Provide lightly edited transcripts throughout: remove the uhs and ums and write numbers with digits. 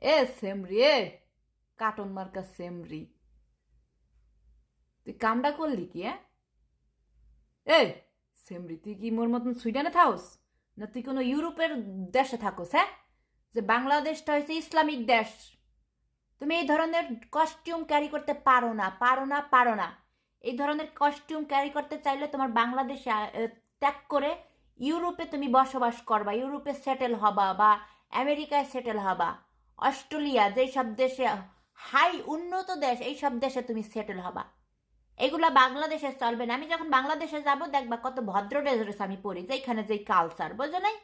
A সেমরি, a cartoon মার্কা সেমরি, তুই কামটা করলি কি? এই সেমরি, তুই কি মোর মতন সুইডেনে থাকস, না তুই কোনো ইউরোপের দেশে থাকস? হ্যাঁ, যে বাংলাদেশটা হয়েছে ইসলামিক দেশ। তুমি এই ধরনের কস্টিউম ক্যারি করতে পারো না, পারো না, পারো না। এই ধরনের কস্টিউম ক্যারি করতে চাইলে তোমার বাংলাদেশে ত্যাগ করে ইউরোপে তুমি বসবাস করবা, ইউরোপে সেটেল হবা, বা আমেরিকায় সেটেল হবা, অস্ট্রেলিয়া, যেই সব দেশে হাই উন্নত দেশ, এই সব দেশে তুমি সেটেল হবা। এগুলা বাংলাদেশে চলবে না। আমি যখন বাংলাদেশে যাব দেখবা কত ভদ্র ড্রেস আমি পরি, যেখানে যেই কালচার, বোঝো নাই?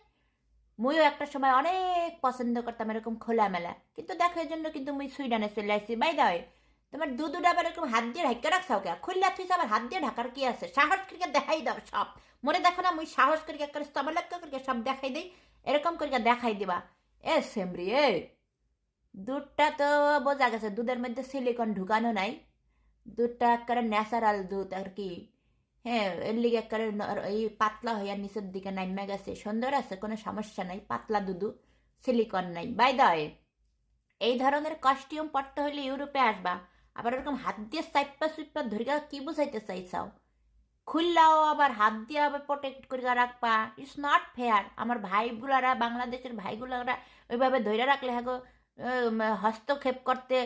মুইও একটা সময় অনেক পছন্দ করতাম এরকম খোলামেলা, কিন্তু দেখো এই জন্য কিন্তু মুই সুইডেনে চলে আসছি। বাই দা ওয়ে, তোমার দুটা আবার এরকম হাত দিয়ে ঢাকা রাখছাও কে? খুললে থুইছ আবার হাত দিয়ে ঢাকার কি আছে? সাহস করিকে দেখাই দাও সব। মনে দেখো না মুই সাহস করিকে একটা সবলক্ষ করিকে সব দেখাই দেই, এরকম করিকে দেখাই দিবা। এ সেমরি, এ দুধটা তো বোঝা গেছে দুধের মধ্যে সিলিকন ঢুকানো নাই, দুধটা একেবারে ন্যাচারাল দুধ আর কি। হ্যাঁ, এর লিগে একেবারে এই পাতলা হইয়া নিচের দিকে নাইমা গেছে, সুন্দর আছে, কোনো সমস্যা নাই, পাতলা দুধু, সিলিকন নাই। বাই দা ওয়ে, এই ধরনের কস্টিউম পরতে হইলে ইউরোপে আসবা, আবার এরকম হাত দিয়ে চাইপা চুইপা ধরিয়া কি বুঝাইতে চাইছাও? খুললাও আবার হাত দিয়ে আবার প্রোটেক্ট করিয়া রাখবা, ইটস নট ফেয়ার। আমার ভাইগুলারা, বাংলাদেশের ভাইগুলারা ওইভাবে ধরে রাখলে হ্যাঁ গো, হস্তক্ষেপ করতে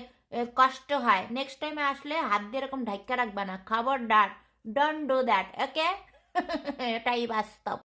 কষ্ট হয়। নেক্সট টাইমে আসলে হাত দিয়ে এরকম ঢাইকা রাখবা না, খবরদার। ডোন্ট ডু দ্যাট, ওকে? এটাই বাস্তব।